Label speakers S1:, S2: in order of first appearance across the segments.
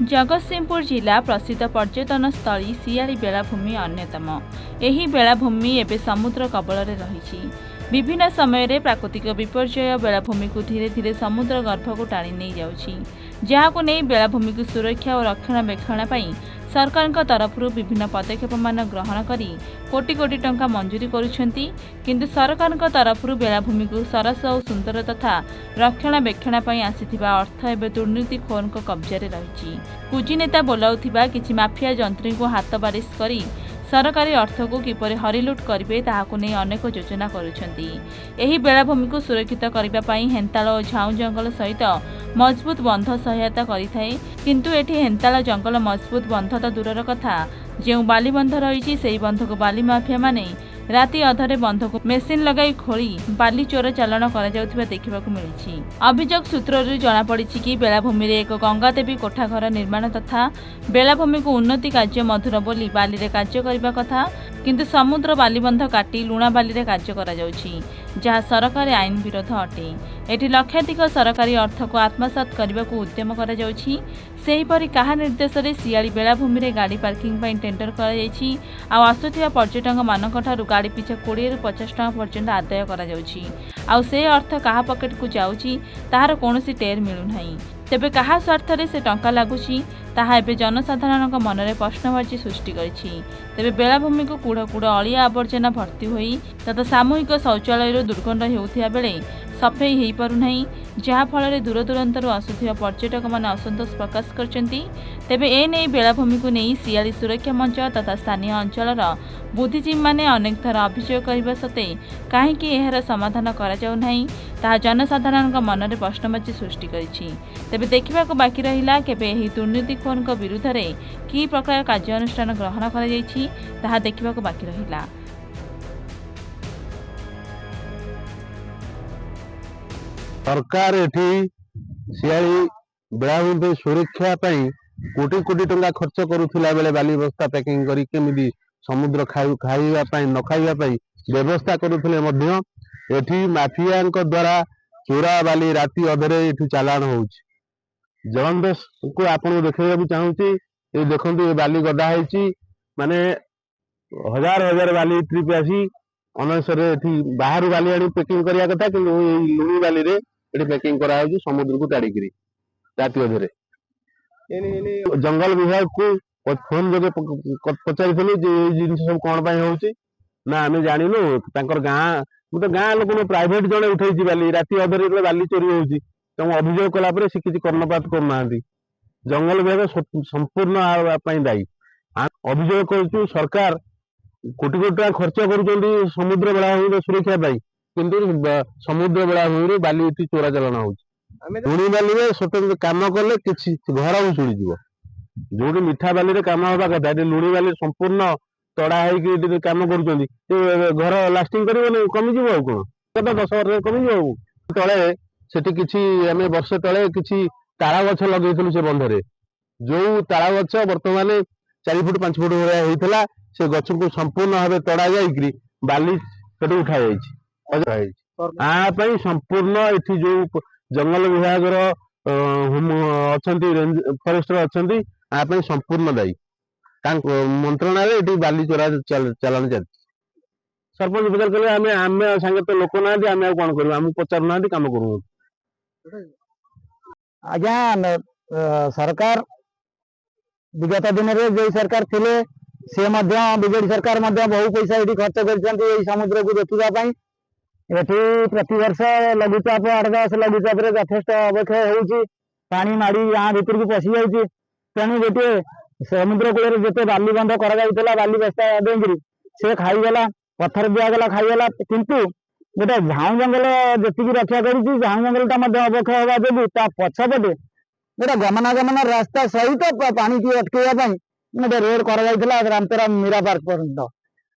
S1: जगतसिंहपुर जिला प्रसिद्ध पर्यटन स्थली सियाली बेलाभूमि अन्यतम। एही बेलाभूमि एवं समुद्र कबल रही। विभिन्न समय प्राकृतिक विपर्यय बेलाभूमि को धीरे धीरे समुद्र गर्भ को टाणी नहीं जाउछि, जहाको नहीं बेलाभूमि को सुरक्षा और रक्षणाबेक्षण सरकार तरफ विभिन्न पदक्षेप मान ग्रहण करी कोटी कोटी टंका मंजूरी करुछंती, किंतु सरकार तरफ बेलाभूमि को सरस और सुंदर तथा रक्षणाबेक्षण आसीथिबा अर्थ एवं दुर्नीतिखोर कब्जा रही। कुजी नेता बोलाउथिबा किछि माफिया जंत्री को हाथ बारिश करी सरकारी अर्थ को किपरि हरिलुट करिवे ताहाकु नै अनेक योजना करुछंती। एही बेलाभूमि को सुरक्षित करिबा पई हेंताल और झाऊ जंगल सहित मजबूत बंध सहायता करिथाए, किंतु एठी हेंताल जंगल मजबूत बंध तो दूरर कथा, जो बाली बंध रही से बंध को बाली माफिया माने राति अधरे बंध को मेसिन लगाई खोली बाली चोर चालाण देखा मिली। अभियोग सूत्र जमापड़ी कि बेलाभूमि में एक गंगादेवी कोठाघर निर्माण तथा बेलाभूमि को उन्नति कार्य मधुर बोली बाली रे कार्य करने कथा, किंतु समुद्र बालीबंध काटी लुणा बाली रे कार्य करा जाउछि, जहाँ सरकारी आईन विरोध अटे। एटी लक्षाधिक सरकारी अर्थ को आत्मसात करने को उद्यम करा जाउछि। सेहीपरि काहा निर्देश रे सियाली बेलाभूमि रे गाड़ी पार्किंग पई टेंडर करा जाइछि, आ आसुथिबा पर्यटक मानक ठारू गाड़ी पिछा 20 ରୁ 50 टका पर्यंत आदाय करा जाउछि, आ से अर्थ काहा पॉकेट को जाउछि ताहार कोनोसी टेर मिलु नाही। तेबे काहा स्वार्थ रे से टंका लागुछि ताहा एबे जनसाधारणक मनरे प्रश्नवाची सृष्टि करिछि। तेबे बेलाभूमि को कूड़ कूड़ अलिया आवर्जना भर्ती होई तथा सामूहिक शौचालय दुर्गंध हेउथिया बेले सफेई हेई पारु नाही, जहा फल दूर दूरांतर आसुथिबा पर्यटक माने असंतोष प्रकाश करछंती। तेबे ए नै बेलाभूमि को नहीं सियाली सुरक्षा मंच तथा स्थानीय अंचलर बुद्धिजीवी माने अनेक थर अभियोग करबा सते काहेकि एहार समाधान करा जाउ नाही ताहा जनसाधारणक मनरे प्रश्नवाची सृष्टि करिछि। तेबे देखिबाको बाकी रहिला केबे एही दुर्नीतिखोरक विरुद्ध रे की प्रकार कार्यानुष्ठान ग्रहण करा जाइछि ताहा देखिबाको बाकी रहिला।
S2: सरकार एठी सियाली बेलाभूमि सुरक्षा पई कोटी कोटी टंका खर्च करुथिला बेले बाली बस्ता पैकिंग करी केमिदी समुद्र खाइबा पई न खाइबा पई व्यवस्था करुथिले मध्य एठी माफियाक द्वारा चोरा बाली राति अधरे एठी चालान होउछि। जलंदस को आपन देखैबा चाहूची, ए देखंतु ए बाली गदा हैछि, माने हजार हजार बाली ट्रिप आसी अनसरे एठी बाहर बाली आनी पैकिंग करिया कथा, किंतु ए लुणी बाली रे एठी पैकिंग करा होउछि समुद्र को ताड़ीकरी राति अधरे। जंगल विभाग को फोन जगे पचारिथिलु जे ए जिनिस सब कोन पई होउछि ना आमे जानिनु। तांकर गां मुते गां लोक न प्राइवेट जणे उठैछि बाली राति अधरे बाली चोरी होउछि, तम अभियोग कला परे से किछि कर्णपात करनाहांती। जंगल विभाग संपूर्ण पई दायी। अभियोग करछु सरकार कोटी कोटी टका खर्च करूछन्ती समुद्र बेलाभूमि सुरक्षा पई, किंतु समुद्र बेलाभूमि बाली इति चोरा चालान होउछि। लुणी बाली रे स्वतंत्र काम कले किछि घर उछुड़ी जीव, जोडी मिठा बाली रे काम होबा कथा एटी लुणी बाली संपूर्ण तड़ा हैकि इति काम करूछन्ती, घर लास्टिंग करिवो नै कमी जीव आ कोन कत 10 वर्ष कमी जीव। तळे सेठी किछि हमें वर्ष तळे किछि तारा गछ लगेइथिलु से बंधरे, जो तारा गछ वर्तमान 4 फुट 5 फुट होया हेइथला, से गछ को संपूर्ण भाबे तड़ा जाईकरी बाली सेठी उठा जाईछि। आ पई संपूर्ण एठी जो जंगल विभाग अच्छी फरेस्टर अच्छी आ पई संपूर्ण दायी मंत्रणालय एठी बाली चोरा चालान चलछि। सरपंच पचार कले आमे आमे संगे तो लोक ना आमे कोन करू, आम पचार ना काम करू।
S3: आज्ञा सरकार विगत दिन में जो सरकार थिले से बीजेडी सरकार बहु पैसा ये खर्च कर समुद्र को देखा। ये प्रति वर्ष लघुचाप 8-10 लघुचाप यथेष अवक्षय होनी माड़ी गाँ भितर को पशि जाऊँगी। तेणु गोटे समुद्र कूल जिते बाली बंध कर बाली बस्ता देरी से खाईगला, पत्थर दिगला खाईगला, किंतु गोटे झाऊ जंगल जी रक्षा कर झाऊ जंगल अवक्षय हवा जो पछपटे गोटे गमनागमन रास्ता सहित पानी की अटकैया गोटे रोड कर रामतेरा मीरा पार्क पर्यटन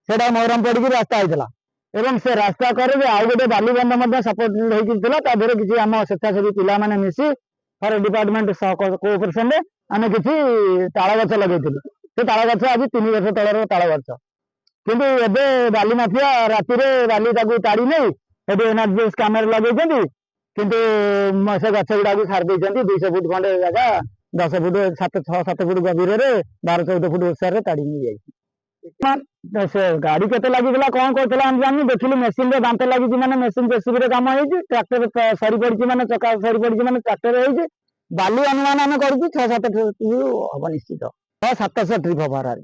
S3: से मोहरम पड़ी रास्ता होता एवं से रास्ता करे आउ गोटे बालीबंध सपोर्ट होता किसी आम स्वेच्छासेवी पिला माने मिसी फॉरेस्ट डिपार्टमेंट कोऑपरेशन रे आमे किसी ताल गछ लगे से ताल गछ आज 3 वर्ष तलर ताल गछ, किंतु एबे बाली माफिया राति रे बाली ताकू ताड़ी नहीं एबे एनआरजीएस कैमेरा लगे, किंतु से गछ गुड़ा को छाड़ देइछन्ती 200 फुट खंडे जगह 10 ଫୁଟ 6-7 ଫୁଟ ଗଭୀରରେ 12-14 ଫୁଟ ଓସାରରେ ତାଡ଼ି ନେଇଯାଇଛି। ସେ ଗାଡି କେତେ ଲାଗିଥିଲା କଣ କରୁଥିଲା ଆମେ ଜାଣିନୁ, ଦେଖିଲୁ ମେସିନ ରେ ଦାନ୍ତ ଲାଗିଛି ମାନେ ମେସିନ ଜେସିବି ରେ କାମ ହେଇଛି, ଟ୍ରାକ୍ଟର ସରି ପଡିଛି ମାନେ ଚକା ସରି ପଡିଛି ମାନେ ଟ୍ରାକ୍ଟର ହେଇଛି। ବାଲି ଅନୁମାନ ଆମେ କରୁଛୁ 6-7 ଟ୍ରିପ ହବ ନିଶ୍ଚିତ, 700 ଟ୍ରିପ ହବ ହାରାହାରି।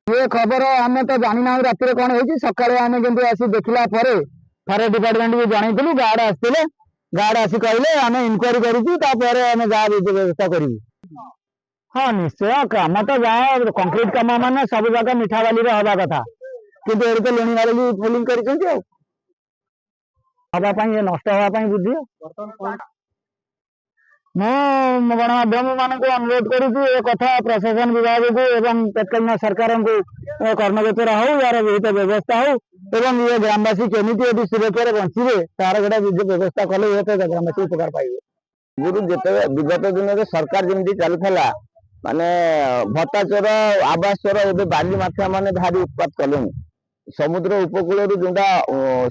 S3: ଏ ଖବର ଆମେ ତ ଜାଣିନାହୁଁ ରାତିରେ କଣ ହେଇଛି, ସକାଳେ ଆମେ କିନ୍ତୁ ଆସି ଦେଖିଲା ପରେ ଫରେଷ୍ଟ ଡିପାର୍ଟମେଣ୍ଟ କୁ ଜଣେଇଥିଲୁ, ଗାର୍ଡ ଆସିଥିଲେ, ଗାର୍ଡ ଆସି କହିଲେ ଆମେ ଇନକ୍ୱାରି କରିଛୁ, ତାପରେ ଆମେ ଯାହା ବ୍ୟବସ୍ଥା କରିବୁ। ହଁ ନିଶ୍ଚୟ, କାମ ତ ଯାହା କଂକ୍ରିଟ କାମ ମାନେ ସବୁ ଜାଗା ମିଠା ବାଲିରେ ହବା କଥା, କିନ୍ତୁ ଏଠି ତ ଲୁଣି ବାଲି ଫିଲିଂ କରିଛନ୍ତି ଆଉ ହବା ପାଇଁ ନଷ୍ଟ ହବା ପାଇଁ ବୁଝି। ମୁଁ ଗଣମାଧ୍ୟମ ମାନଙ୍କୁ ଅନୁରୋଧ କରୁଛି ଏ କଥା ପ୍ରଶାସନ ବିଭାଗକୁ ଏବଂ ତତ୍କାଳୀନ ସରକାରଙ୍କୁ କର୍ଣ୍ଣଗୋଚର ହଉ, ୟାର ବିହିତ ବ୍ୟବସ୍ଥା ହଉ ଏବଂ ଏ ଗ୍ରାମବାସୀ କେମିତି ଏଠି ସୁରକ୍ଷାରେ ବଞ୍ଚିବେ ତାର ଗୋଟେ ବ୍ୟବସ୍ଥା କଲେ ହୁଏତ ଗ୍ରାମବାସୀ ଉପକାର ପାଇବେ। ଗୁରୁ ଯେତେବେଳେ ବିଗତ ଦିନରେ ସରକାର ଯେମିତି ଚାଲୁଥିଲା ମାନେ ଭତ୍ତା ଚୋର ଆବାସ ଚୋର, ଏବେ ବାଲି ମାଫିଆ ମାନେ ଭାରି ଉତ୍ପାତ କଲେଣି। ସମୁଦ୍ର ଉପକୂଳରୁ ଯୋଉଟା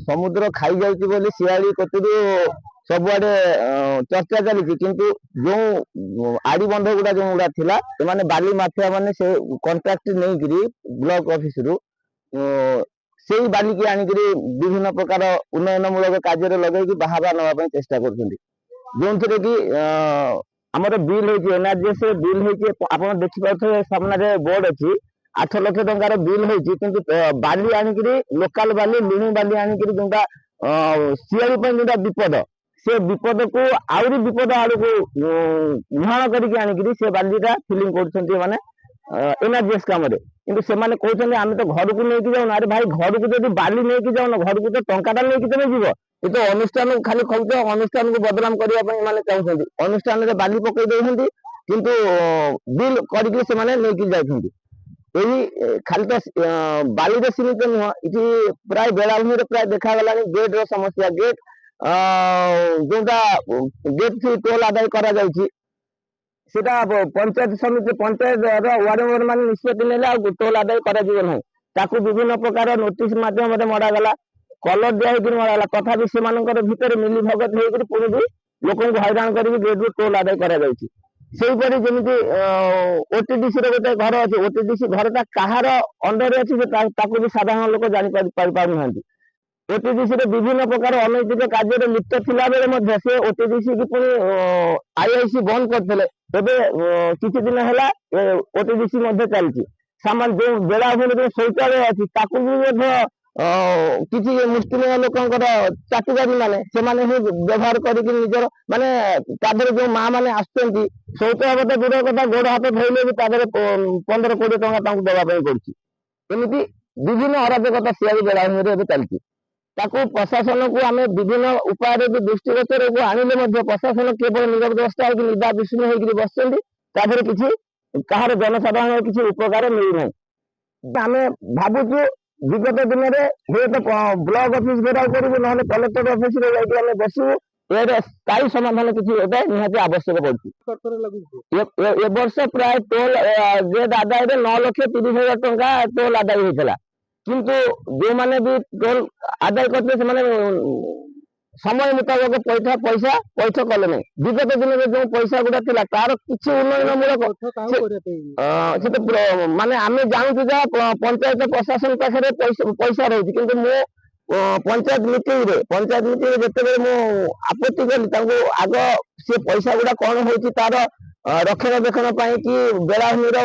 S3: ସମୁଦ୍ର ଖାଇ ଯାଉଛି ବୋଲି ଶିଆଳି କତିରୁ ସବୁଆଡେ ଚର୍ଚ୍ଚା ଚାଲିଛି, କିନ୍ତୁ ଯୋଉ ଆଡି ବନ୍ଧ ଗୁଡା ଯୋଉଗୁଡା ଥିଲା ସେମାନେ ବାଲି ମାଫିଆ ମାନେ ସେ କଣ୍ଟ୍ରାକ୍ଟ ନେଇକିରି ବ୍ଲକ ଅଫିସରୁ ସେଇ ବାଲିକି ଆଣିକିରି ବିଭିନ୍ନ ପ୍ରକାର ଉନ୍ନୟନ ମୂଳକ କାର୍ଯ୍ୟରେ ଲଗେଇକି ବାହାବା ନେବା ପାଇଁ ଚେଷ୍ଟା କରୁଛନ୍ତି। ଯୋଉଥିରେ କି ଆମର ବିଲ୍ ହେଇଛି ଏନଆରଜିଏସ୍ ବିଲ୍ ହେଇଛି, ଆପଣ ଦେଖିପାରୁଥିବେ ସାମ୍ନାରେ ବୋର୍ଡ ଅଛି 8 ଲକ୍ଷ ଟଙ୍କାର ବିଲ୍ ହେଇଛି, କିନ୍ତୁ ବାଲି ଆଣିକିରି ଲୋକାଲ ବାଲି ଲୁଣି ବାଲି ଆଣିକିରି ଯୋଉଟା ଶିଆଳି ପାଇଁ ଯୋଉଟା ବିପଦ, ସେ ବିପଦକୁ ଆହୁରି ବିପଦ ଆଡକୁ ମୁହାଣ କରିକି ଆଣିକିରି ସେ ବାଲିଟା ଫିଲିଂ କରୁଛନ୍ତି ମାନେ ଏନଆରଜିଏସ୍ କାମରେ। କିନ୍ତୁ ସେମାନେ କହୁଛନ୍ତି ଆମେ ତ ଘରକୁ ନେଇକି ଯାଉନ। ଆରେ ଭାଇ ଘରକୁ ଯଦି ବାଲି ନେଇକି ଯାଉନ, ଘରକୁ ତ ଟଙ୍କାଟା ନେଇକି ତମେ ଯିବ। ଏ ତ ଅନୁଷ୍ଠାନକୁ ଖାଲି ଖୋଉଛ, ଅନୁଷ୍ଠାନକୁ ବଦନାମ କରିବା ପାଇଁ ମାନେ ଚାହୁଁଛନ୍ତି। ଅନୁଷ୍ଠାନରେ ବାଲି ପକେଇ ଦଉଛନ୍ତି କିନ୍ତୁ ବିଲ୍ କରିକି ସେମାନେ ନେଇକି ଯାଉଛନ୍ତି। ଏହି ଖାଲି ତ ବାଲିରେ ସୀମିତ ନୁହଁ, ଏଠି ପ୍ରାୟ ବେଳାଭୂମିରେ ପ୍ରାୟ ଦେଖାଗଲାଣି ଗେଟ୍ ର ସମସ୍ୟା। ଗେଟ୍ ଯୋଉଟା ଗେଟ୍ ଫି ଟୋଲ ଆଦାୟ କରାଯାଉଛି ସେଟା ପଞ୍ଚାୟତ ସମିତି ପଞ୍ଚାୟତର ୱାର୍ଡ ମେମ୍ବର ମାନେ ନିଷ୍ପତ୍ତି ନେଲେ ଆଉ ଟୋଲ ଆଦାୟ କରାଯିବ ନାହିଁ। ତାକୁ ବିଭିନ୍ନ ପ୍ରକାର ନୋଟିସ ମାଧ୍ୟମରେ ମରାଗଲା, କଲର ଦିଆ ହେଇକି ମରାଗଲା, ତଥାପି ସେମାନଙ୍କର ଭିତରେ ମିଲି ଭଗତ ହେଇକରି ପୁଣି ବି ଲୋକଙ୍କୁ ହଇରାଣ କରିକି ଗେଟ୍ ରୁ ଟୋଲ ଆଦାୟ କରାଯାଉଛି। ସେଇପରି ଯେମିତି ଓଟିଡିସି ର ଗୋଟେ ଘର ଅଛି, ଓଟିଡିସି ଘରଟା କାହାର ଅଣ୍ଡରରେ ଅଛି ତାକୁ ବି ସାଧାରଣ ଲୋକ ଜାଣିପାରୁନାହାନ୍ତି। ଓଟିଡିସି ରେ ବିଭିନ୍ନ ପ୍ରକାର ଅନୈତିକ କାର୍ଯ୍ୟରେ ଲିପ୍ତ ଥିଲା ବେଳେ ମଧ୍ୟ ସେ ଓଟିଡିସି କି ପୁଣି ଆଇଆଇସି ବନ୍ଦ କରିଥିଲେ। ଏବେ କିଛି ଦିନ ହେଲା ଓଟିଡିସି ମଧ୍ୟ ଚାଲିଛି। ସାମାନ୍ୟ ଯୋଉ ବେଳାଭୂମିରେ ଯୋଉ ଶୌଚାଳୟ ଅଛି ତାକୁ ବି ମଧ୍ୟ କିଛି ମୁଷ୍ଟିମେୟ ଲୋକଙ୍କର ଚାକିରି ମାନେ ସେମାନେ ହିଁ ବ୍ୟବହାର କରିକି ନିଜର ମାନେ ତା ଦେହରେ ଯୋଉ ମା ମାନେ ଆସୁଛନ୍ତି ଶୌଚ ହବ ତ ଦୂର କଥା, ଗୋଡ ହାତ ଧୋଇଲେ ବି ତା ଦେହରେ 15-20 ଟଙ୍କା ତାଙ୍କୁ ଦେବା ପାଇଁ ପଡୁଛି। ଏମିତି ବିଭିନ୍ନ ଅରାଜକତା ଶିଆଳି ବେଳାଭୂମିରେ ଏବେ ଚାଲିଛି। ତାକୁ ପ୍ରଶାସନକୁ ଆମେ ବିଭିନ୍ନ ଉପାୟରେ ବି ଦୃଷ୍ଟିଗୋଚରକୁ ଆଣିଲେ ମଧ୍ୟ ପ୍ରଶାସନ କେବଳ ନିରବ ଦ୍ରଷ୍ଟା ହେଇକି ନିଦା ବିଷ୍ଣୁ ହେଇକି ବସିଛନ୍ତି, ତା ଦେହରେ କିଛି କାହାର ଜନସାଧାରଣର କିଛି ଉପକାର ମିଳୁନାହିଁ। ଆମେ ଭାବୁଛୁ ବିଗତ ଦିନରେ ହୁଏତ ବ୍ଲକ ଅଫିସ ଘେରାଉ କରିବୁ, ନହେଲେ କଲେକ୍ଟର ଅଫିସରେ ଯାଇକି ଆମେ ବସିବୁ, ଏହାର ସ୍ଥାୟୀ ସମାଧାନ କିଛି ଏବେ ନିହାତି ଆବଶ୍ୟକ ପଡୁଛି। ଏ ବର୍ଷ ପ୍ରାୟ ଟୋଲ ଗେଟ୍ ଆଦାୟରେ 9,30,000 ଟଙ୍କା ଟୋଲ ଆଦାୟ ହେଇଥିଲା, କିନ୍ତୁ ଯୋଉମାନେ ବି ଟୋଲ ଆଦାୟ କରିଥିଲେ ସେମାନେ ସମୟ ମୁତାବକ ପଇସା ପଇଠ କଲେ ନାହିଁ। ବିଗତ ଦିନରେ ଯୋଉ ପଇସା ଗୁଡା ଥିଲା ତାର କିଛି ଉନ୍ନୟନ ମୂଳକ ମାନେ ଆମେ ଜାଣୁଛୁ ଯାହା ପଞ୍ଚାୟତ ପ୍ରଶାସନ ପାଖରେ ପଇସା ରହୁଛି, କିନ୍ତୁ ମୁଁ ପଞ୍ଚାୟତ ମିଟିଂରେ ଯେତେବେଳେ ମୁଁ ଆପତ୍ତି କଲି ତାଙ୍କୁ ଆଗ ସେ ପଇସା ଗୁଡା କଣ ହଉଛି ତାର ରକ୍ଷଣାବେକ୍ଷଣ ପାଇଁ କି ବେଳାଭୂମିର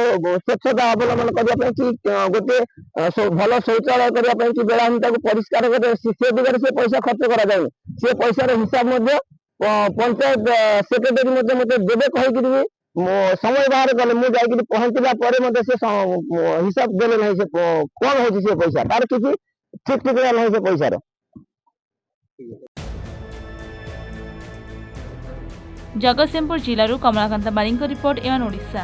S3: ସ୍ୱଚ୍ଛତା ଅବଲମ୍ବନ କରିବା ପାଇଁ କି ଗୋଟେ ଭଲ ଶୌଚାଳୟ କରିବା ପାଇଁ କି ବେଳାଭୂମି ତାକୁ ପରିଷ୍କାର କରିବା ସେ ଦିଗରେ ସେ ପଇସା ଖର୍ଚ୍ଚ କରାଯାଉନି। ସେ ପଇସାର ହିସାବ ମଧ୍ୟ ପଞ୍ଚାୟତ ସେକ୍ରେଟାରୀ ମଧ୍ୟ ମତେ ଦେବେ କହିକିରି ବି ସମୟ ବାହାର କଲେ, ମୁଁ ଯାଇକିରି ପହଞ୍ଚିଲା ପରେ ମଧ୍ୟ ସେ ହିସାବ ଦେଲେ ନାହିଁ। ସେ କଣ ହଉଛି ସେ ପଇସା ତାର କିଛି ଠିକ ଠିକଣା ନାହିଁ ସେ ପଇସାର।
S1: ଜଗତସିଂହପୁର ଜିଲ୍ଲାରୁ କମଳାକାନ୍ତ ବାରିଙ୍କ ରିପୋର୍ଟ, ଏୱାନ୍ ଓଡ଼ିଶା।